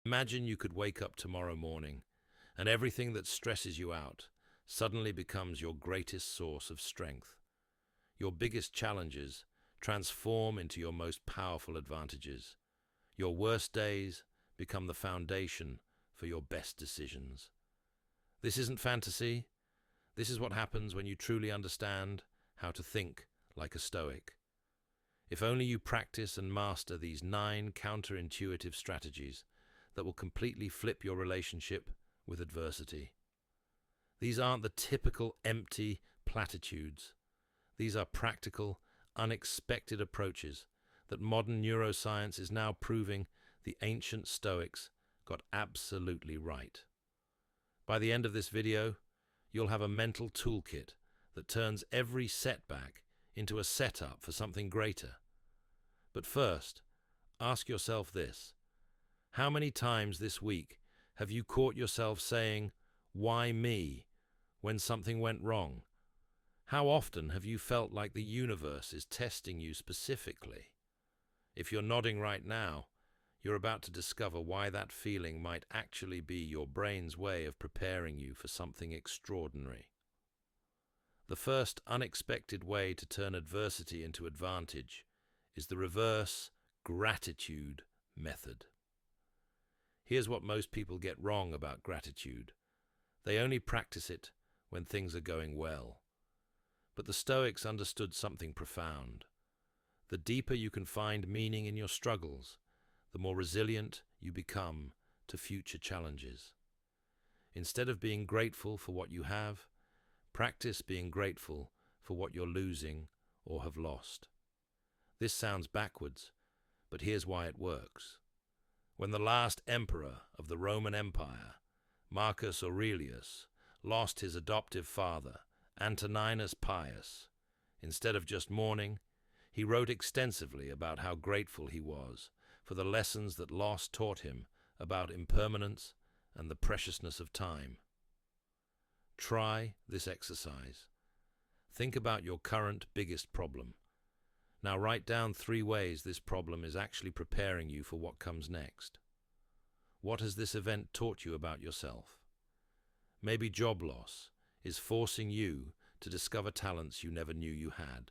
Imagine you could wake up tomorrow morning and everything that stresses you out suddenly becomes your greatest source of strength. Your biggest challenges transform into your most powerful advantages. Your worst days become the foundation for your best decisions. This isn't fantasy. This is what happens when you truly understand how to think like a Stoic. If only you practice and master these 9 counterintuitive strategies that will completely flip your relationship with adversity. These aren't the typical empty platitudes. These are practical, unexpected approaches that modern neuroscience is now proving the ancient Stoics got absolutely right. By the end of this video, you'll have a mental toolkit that turns every setback into a setup for something greater. But first, ask yourself this. How many times this week have you caught yourself saying, "Why me?" when something went wrong? How often have you felt like the universe is testing you specifically? If you're nodding right now, you're about to discover why that feeling might actually be your brain's way of preparing you for something extraordinary. The first unexpected way to turn adversity into advantage is the reverse gratitude method. Here's what most people get wrong about gratitude. They only practice it when things are going well. But the Stoics understood something profound. The deeper you can find meaning in your struggles, the more resilient you become to future challenges. Instead of being grateful for what you have, practice being grateful for what you're losing or have lost. This sounds backwards, but here's why it works. When the last emperor of the Roman Empire, Marcus Aurelius, lost his adoptive father, Antoninus Pius, instead of just mourning, he wrote extensively about how grateful he was for the lessons that loss taught him about impermanence and the preciousness of time. Try this exercise. Think about your current biggest problem. Now write down 3 ways this problem is actually preparing you for what comes next. What has this event taught you about yourself? Maybe job loss is forcing you to discover talents you never knew you had,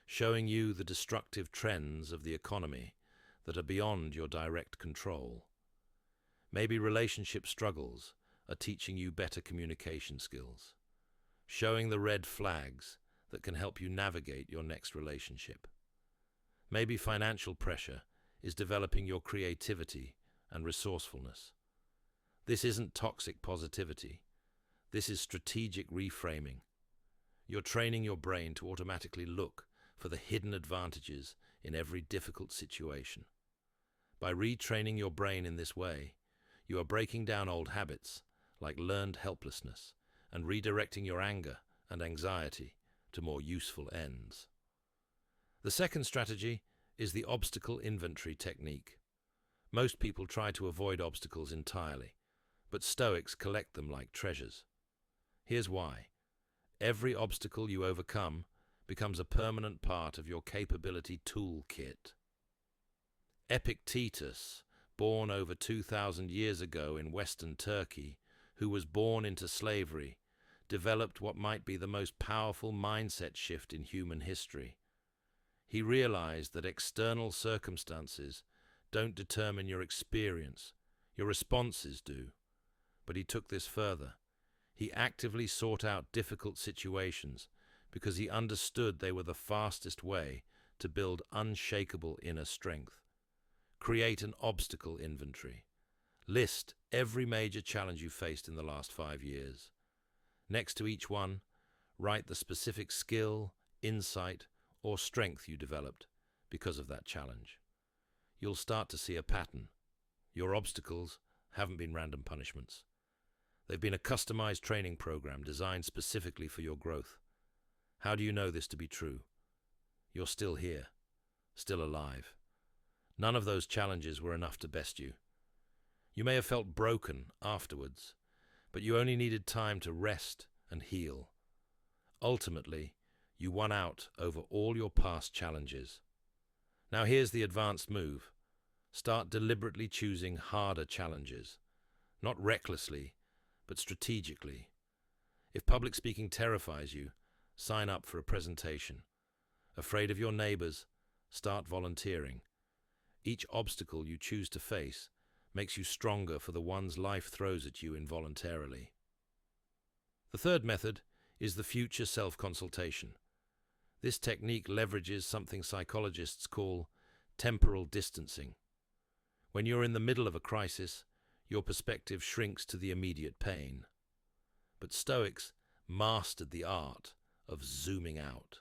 showing you the destructive trends of the economy that are beyond your direct control. Maybe relationship struggles are teaching you better communication skills, showing the red flags that can help you navigate your next relationship. Maybe financial pressure is developing your creativity and resourcefulness. This isn't toxic positivity. This is strategic reframing. You're training your brain to automatically look for the hidden advantages in every difficult situation. By retraining your brain in this way, you are breaking down old habits like learned helplessness and redirecting your anger and anxiety to more useful ends. The second strategy is the obstacle inventory technique. Most people try to avoid obstacles entirely, but Stoics collect them like treasures. Here's why. Every obstacle you overcome becomes a permanent part of your capability toolkit. Epictetus, born over 2,000 years ago in Western Turkey, who was born into slavery, developed what might be the most powerful mindset shift in human history. He realized that external circumstances don't determine your experience, your responses do. But he took this further. He actively sought out difficult situations because he understood they were the fastest way to build unshakable inner strength. Create an obstacle inventory. List every major challenge you faced in the last 5 years. Next to each one, write the specific skill, insight, or strength you developed because of that challenge. You'll start to see a pattern. Your obstacles haven't been random punishments. They've been a customized training program designed specifically for your growth. How do you know this to be true? You're still here, still alive. None of those challenges were enough to best you. You may have felt broken afterwards, but you only needed time to rest and heal. Ultimately, you won out over all your past challenges. Now here's the advanced move. Start deliberately choosing harder challenges, not recklessly, but strategically. If public speaking terrifies you, sign up for a presentation. Afraid of your neighbors? Start volunteering. Each obstacle you choose to face makes you stronger for the ones life throws at you involuntarily. The third method is the future self-consultation. This technique leverages something psychologists call temporal distancing. When you're in the middle of a crisis, your perspective shrinks to the immediate pain. But Stoics mastered the art of zooming out.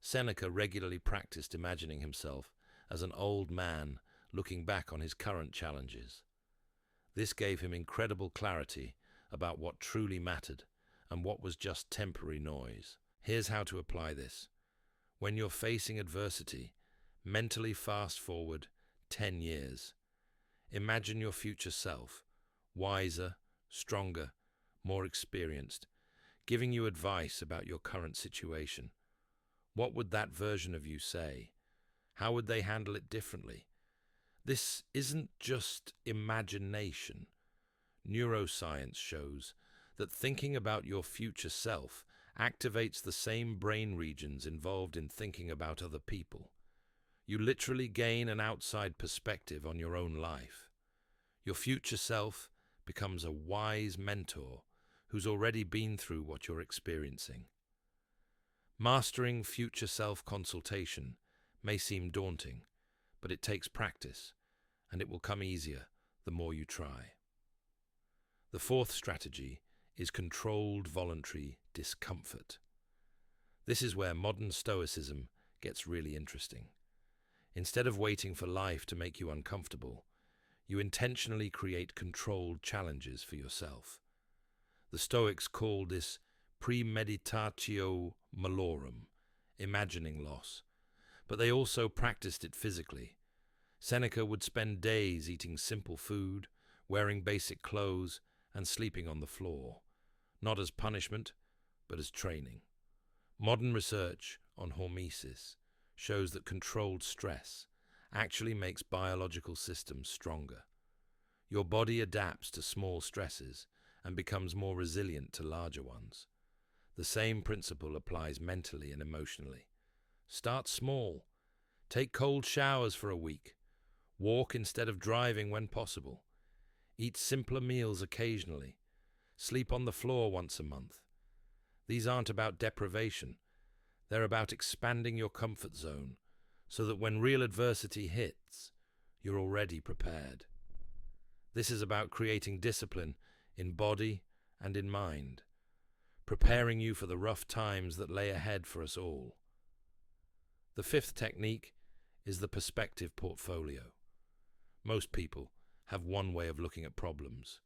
Seneca regularly practiced imagining himself as an old man looking back on his current challenges. This gave him incredible clarity about what truly mattered and what was just temporary noise. Here's how to apply this. When you're facing adversity, mentally fast forward 10 years. Imagine your future self, wiser, stronger, more experienced, giving you advice about your current situation. What would that version of you say? How would they handle it differently? This isn't just imagination. Neuroscience shows that thinking about your future self activates the same brain regions involved in thinking about other people. You literally gain an outside perspective on your own life. Your future self becomes a wise mentor who's already been through what you're experiencing. Mastering future self-consultation may seem daunting, but it takes practice, and it will come easier the more you try. The fourth strategy is controlled voluntary discomfort. This is where modern Stoicism gets really interesting. Instead of waiting for life to make you uncomfortable, you intentionally create controlled challenges for yourself. The Stoics called this premeditatio malorum, imagining loss, but they also practiced it physically. Seneca would spend days eating simple food, wearing basic clothes, and sleeping on the floor, not as punishment, but as training. Modern research on hormesis shows that controlled stress actually makes biological systems stronger. Your body adapts to small stresses and becomes more resilient to larger ones. The same principle applies mentally and emotionally. Start small. Take cold showers for a week. Walk instead of driving when possible. Eat simpler meals occasionally. Sleep on the floor once a month. These aren't about deprivation. They're about expanding your comfort zone so that when real adversity hits, you're already prepared. This is about creating discipline in body and in mind, preparing you for the rough times that lay ahead for us all. The fifth technique is the perspective portfolio. Most people have one way of looking at problems.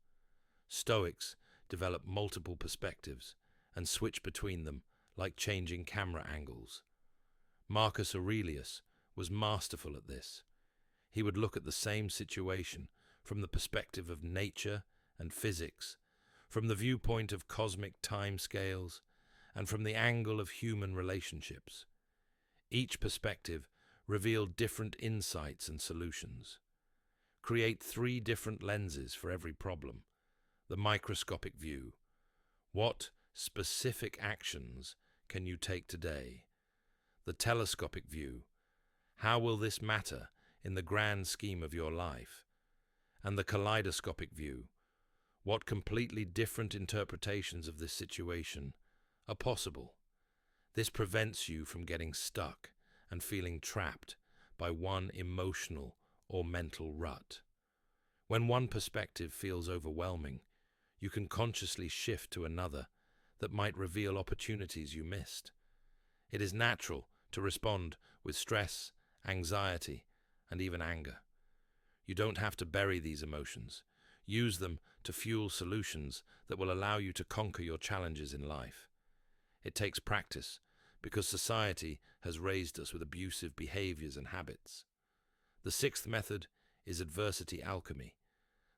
Stoics develop multiple perspectives and switch between them like changing camera angles. Marcus Aurelius was masterful at this. He would look at the same situation from the perspective of nature and physics, from the viewpoint of cosmic timescales, and from the angle of human relationships. Each perspective revealed different insights and solutions. Create 3 different lenses for every problem. The microscopic view. What specific actions can you take today? The telescopic view. How will this matter in the grand scheme of your life? And the kaleidoscopic view. What completely different interpretations of this situation are possible? This prevents you from getting stuck and feeling trapped by one emotional or mental rut. When one perspective feels overwhelming, you can consciously shift to another that might reveal opportunities you missed. It is natural to respond with stress, anxiety, and even anger. You don't have to bury these emotions. Use them to fuel solutions that will allow you to conquer your challenges in life. It takes practice because society has raised us with abusive behaviors and habits. The sixth method is adversity alchemy,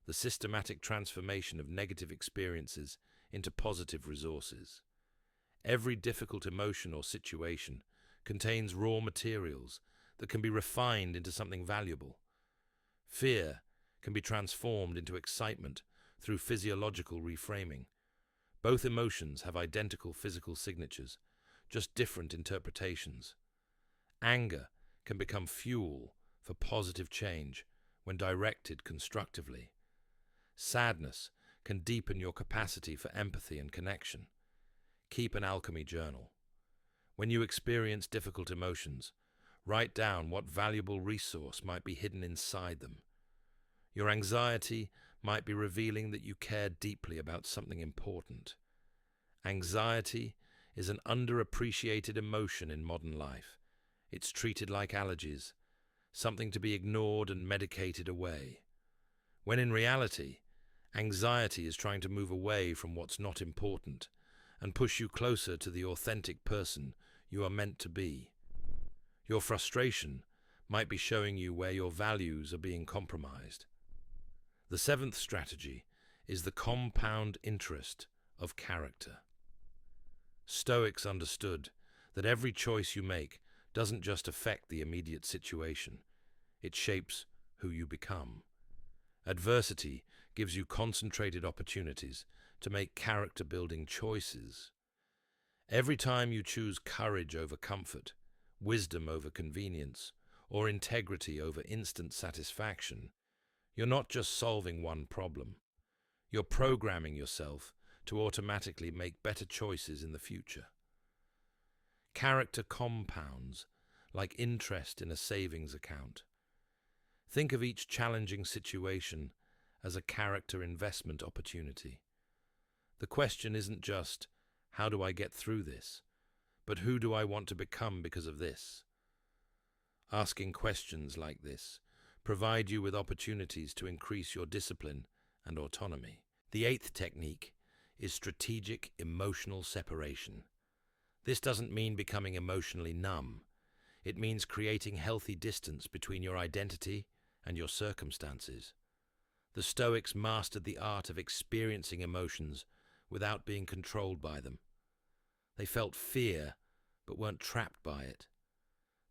the systematic transformation of negative experiences into positive resources. Every difficult emotion or situation contains raw materials that can be refined into something valuable. Fear can be transformed into excitement through physiological reframing. Both emotions have identical physical signatures, just different interpretations. Anger can become fuel for positive change when directed constructively. Sadness can deepen your capacity for empathy and connection. Keep an alchemy journal. When you experience difficult emotions, write down what valuable resource might be hidden inside them. Your anxiety might be revealing that you care deeply about something important. Anxiety is an underappreciated emotion in modern life. It's treated like allergies, something to be ignored and medicated away. When in reality, anxiety is trying to move away from what's not important and push you closer to the authentic person you are meant to be. Your frustration might be showing you where your values are being compromised. The seventh strategy is the compound interest of character. Stoics understood that every choice you make doesn't just affect the immediate situation, it shapes who you become. Adversity gives you concentrated opportunities to make character-building choices. Every time you choose courage over comfort, wisdom over convenience, or integrity over instant satisfaction, you're not just solving one problem. You're programming yourself to automatically make better choices in the future. Character compounds like interest in a savings account. Think of each challenging situation as a character investment opportunity. The question isn't just, how do I get through this, but who do I want to become because of this? Asking questions like this provide you with opportunities to increase your discipline and autonomy. The eighth technique is strategic emotional separation. This doesn't mean becoming emotionally numb. It means creating healthy distance between your identity and your circumstances. The Stoics mastered the art of experiencing emotions without being controlled by them. They felt fear, but weren't trapped by it.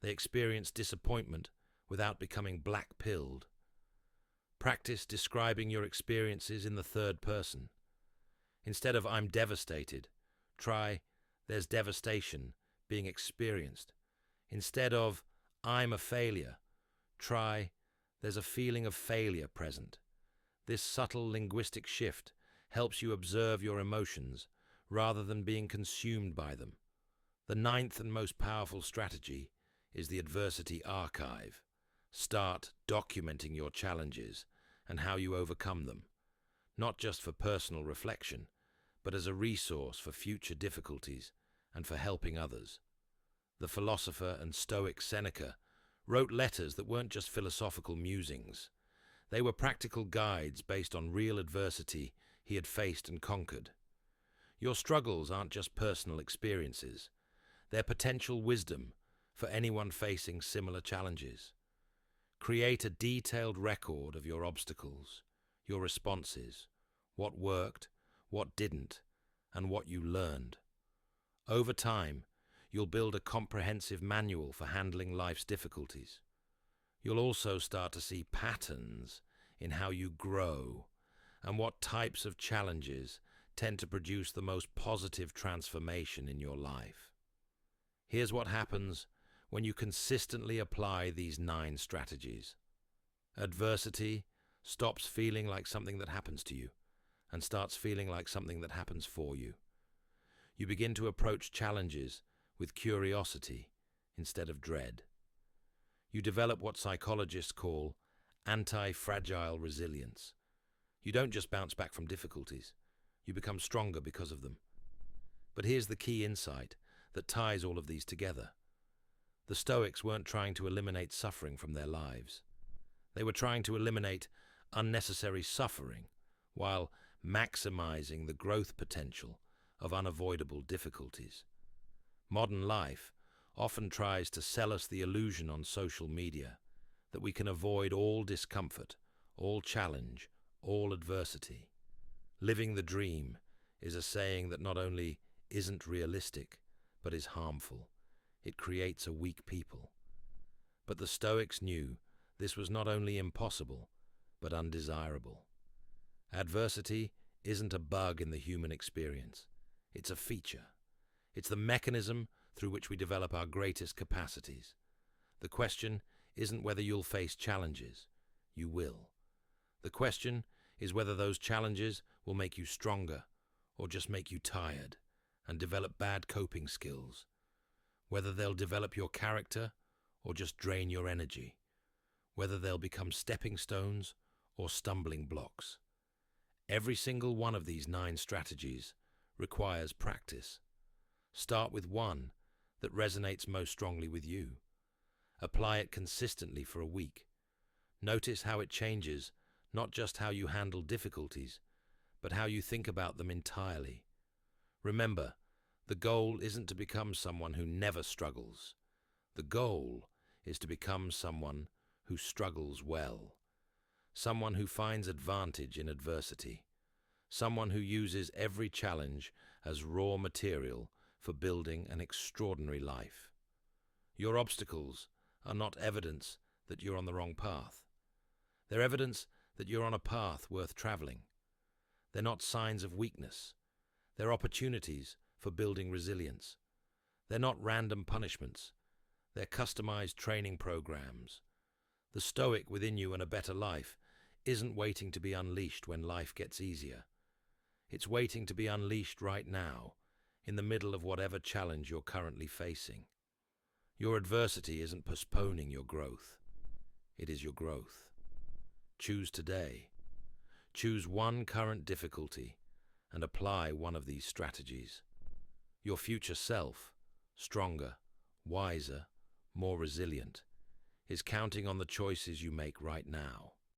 They experienced disappointment without becoming black-pilled. Practice describing your experiences in the third person. Instead of "I'm devastated," try "there's devastation being experienced." Instead of "I'm a failure," try "there's a feeling of failure present." This subtle linguistic shift helps you observe your emotions rather than being consumed by them. The ninth and most powerful strategy is the adversity archive. Start documenting your challenges and how you overcome them, not just for personal reflection, but as a resource for future difficulties and for helping others. The philosopher and Stoic Seneca wrote letters that weren't just philosophical musings. They were practical guides based on real adversity he had faced and conquered. Your struggles aren't just personal experiences. They're potential wisdom for anyone facing similar challenges. Create a detailed record of your obstacles, your responses, what worked, what didn't, and what you learned. Over time, you'll build a comprehensive manual for handling life's difficulties. You'll also start to see patterns in how you grow and what types of challenges tend to produce the most positive transformation in your life. Here's what happens when you consistently apply these 9 strategies. Adversity stops feeling like something that happens to you and starts feeling like something that happens for you. You begin to approach challenges with curiosity instead of dread. You develop what psychologists call anti-fragile resilience. You don't just bounce back from difficulties, you become stronger because of them. But here's the key insight that ties all of these together. The Stoics weren't trying to eliminate suffering from their lives. They were trying to eliminate unnecessary suffering while maximizing the growth potential of unavoidable difficulties. Modern life often tries to sell us the illusion on social media that we can avoid all discomfort, all challenge, all adversity. Living the dream is a saying that not only isn't realistic, but is harmful. It creates a weak people. But the Stoics knew This was not only impossible, but undesirable. Adversity isn't a bug in the human experience. It's a feature. It's the mechanism through which we develop our greatest capacities. The question isn't whether you'll face challenges. You will. The question is whether those challenges will make you stronger or just make you tired and develop bad coping skills. Whether they'll develop your character or just drain your energy. Whether they'll become stepping stones or stumbling blocks. Every single one of these 9 strategies requires practice. Start with one that resonates most strongly with you. Apply it consistently for a week. Notice how it changes not just how you handle difficulties, but how you think about them entirely. Remember, the goal isn't to become someone who never struggles. The goal is to become someone who struggles well. Someone who finds advantage in adversity. Someone who uses every challenge as raw material for building an extraordinary life. Your obstacles are not evidence that you're on the wrong path. They're evidence that you're on a path worth traveling. They're not signs of weakness. They're opportunities for building resilience. They're not random punishments. They're customized training programs. The Stoic within you and a better life isn't waiting to be unleashed when life gets easier. It's waiting to be unleashed right now, in the middle of whatever challenge you're currently facing. Your adversity isn't postponing your growth. It is your growth. Choose today. Choose one current difficulty and apply one of these strategies. Your future self, stronger, wiser, more resilient, is counting on the choices you make right now.